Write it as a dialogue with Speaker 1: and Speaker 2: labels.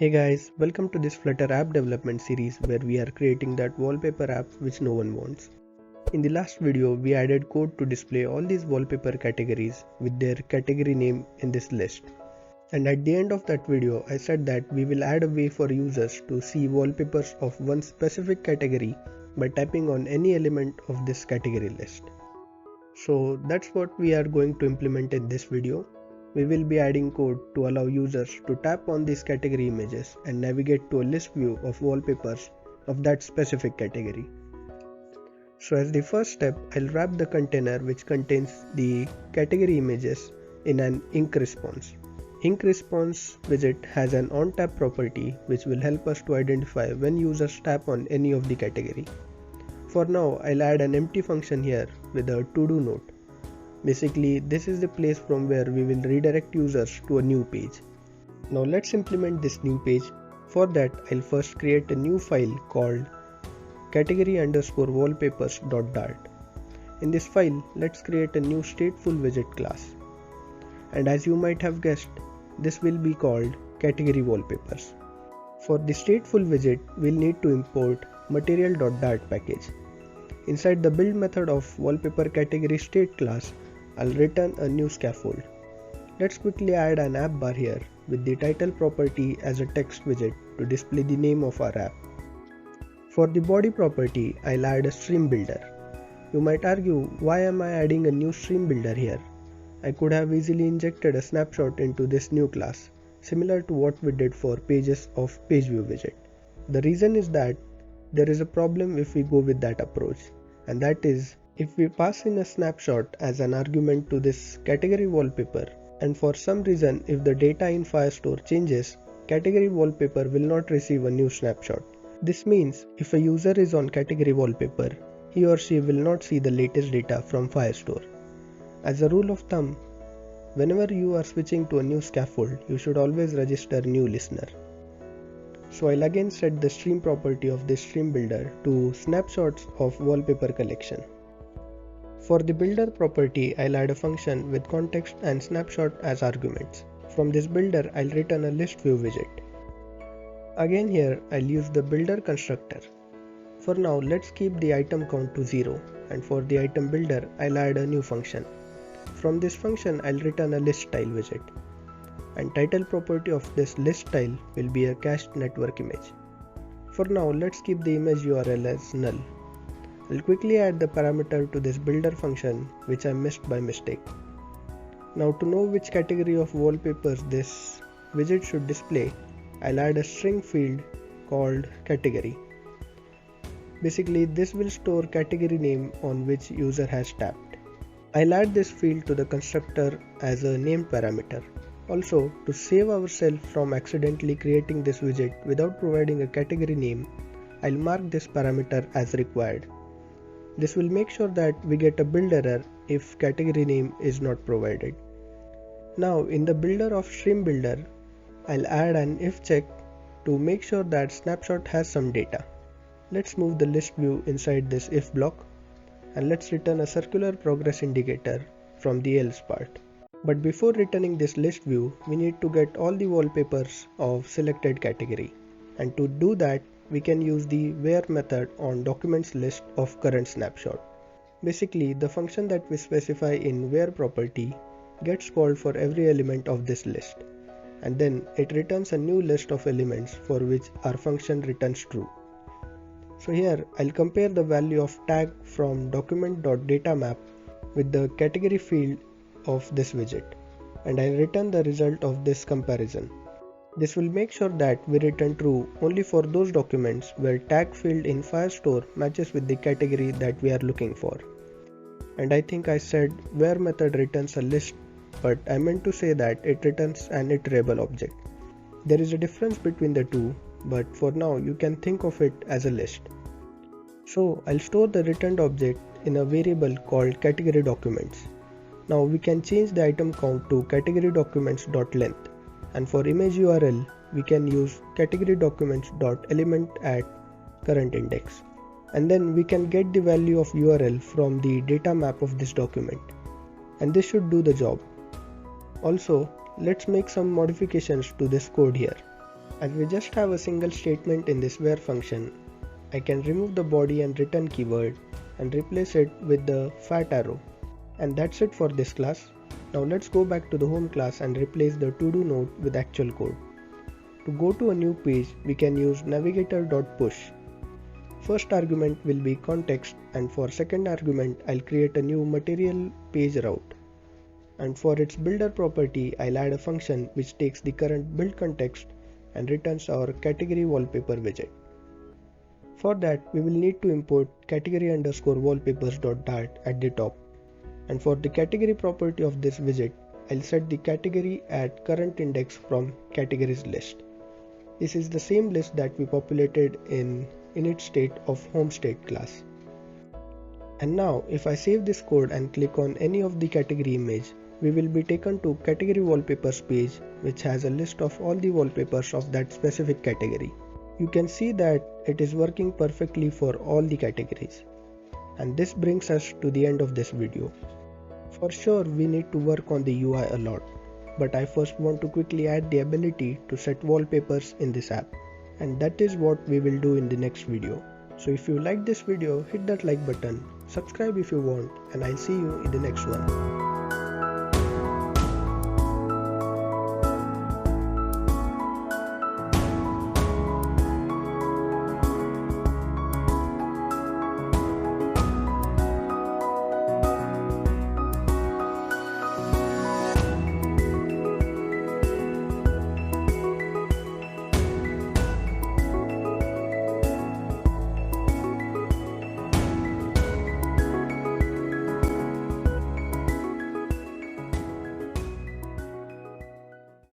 Speaker 1: Hey guys, welcome to this Flutter app development series where we are creating that wallpaper app which no one wants. In the last video, we added code to display all these wallpaper categories with their category name in this list. And at the end of that video, I said that we will add a way for users to see wallpapers of one specific category by tapping on any element of this category list. So that's what we are going to implement in this video. We will be adding code to allow users to tap on these category images and navigate to a list view of wallpapers of that specific category. So as the first step, I'll wrap the container which contains the category images in an ink response. Ink response widget has an on tap property which will help us to identify when users tap on any of the category. For now, I'll add an empty function here with a to-do note. Basically, this is the place from where we will redirect users to a new page. Now let's implement this new page. For that, I'll first create a new file called category_wallpapers.dart. In this file, let's create a new stateful widget class. And as you might have guessed, this will be called category wallpapers. For the stateful widget, we'll need to import material.dart package. Inside the build method of wallpaper category state class, I'll return a new scaffold. Let's quickly add an app bar here with the title property as a text widget to display the name of our app. For the body property, I'll add a stream builder. You might argue, why am I adding a new stream builder here? I could have easily injected a snapshot into this new class, similar to what we did for pages of page view widget. The reason is that there is a problem if we go with that approach, and that is if we pass in a snapshot as an argument to this category wallpaper, and for some reason if the data in Firestore changes, category wallpaper will not receive a new snapshot. This means if a user is on category wallpaper, he or she will not see the latest data from Firestore. As a rule of thumb, whenever you are switching to a new scaffold, you should always register new listener. So I'll again set the stream property of this stream builder to snapshots of wallpaper collection. For the builder property, I'll add a function with context and snapshot as arguments. From this builder, I'll return a list view widget. Again here, I'll use the builder constructor. For now, let's keep the item count to 0, and for the item builder, I'll add a new function. From this function, I'll return a list style widget. And title property of this list style will be a cached network image. For now, let's keep the image URL as null. I'll quickly add the parameter to this builder function which I missed by mistake. Now to know which category of wallpapers this widget should display, I'll add a string field called category. Basically, this will store category name on which user has tapped. I'll add this field to the constructor as a named parameter. Also, to save ourselves from accidentally creating this widget without providing a category name, I'll mark this parameter as required. This will make sure that we get a build error if category name is not provided. Now in the builder of stream builder, I'll add an if check to make sure that snapshot has some data. Let's move the list view inside this if block, and let's return a circular progress indicator from the else part. But before returning this list view, we need to get all the wallpapers of selected category, and to do that we can use the where method on documents list of current snapshot. Basically, the function that we specify in where property gets called for every element of this list, and then it returns a new list of elements for which our function returns true. So here I'll compare the value of tag from document.datamap with the category field of this widget, and I'll return the result of this comparison. This will make sure that we return true only for those documents where tag field in Firestore matches with the category that we are looking for. And I think I said where method returns a list, but I meant to say that it returns an iterable object. There is a difference between the two, but for now you can think of it as a list. So I'll store the returned object in a variable called category documents. Now we can change the item count to category documents.length. And for image URL, we can use category documents.element at current index. And then we can get the value of URL from the data map of this document. And this should do the job. Also, let's make some modifications to this code here. As we just have a single statement in this where function, I can remove the body and return keyword and replace it with the fat arrow. And that's it for this class. Now let's go back to the home class and replace the to-do node with actual code. To go to a new page, we can use navigator.push. First argument will be context, and for second argument, I'll create a new material page route. And for its builder property, I'll add a function which takes the current build context and returns our category wallpaper widget. For that, we will need to import category_wallpapers.dart at the top. And for the category property of this widget, I'll set the category at current index from categories list. This is the same list that we populated in init state of home state class. And now if I save this code and click on any of the category image, we will be taken to category wallpapers page, which has a list of all the wallpapers of that specific category. You can see that it is working perfectly for all the categories. And this brings us to the end of this video. For sure we need to work on the UI a lot, but I first want to quickly add the ability to set wallpapers in this app. And that is what we will do in the next video. So if you like this video, hit that like button, subscribe if you want, and I'll see you in the next one.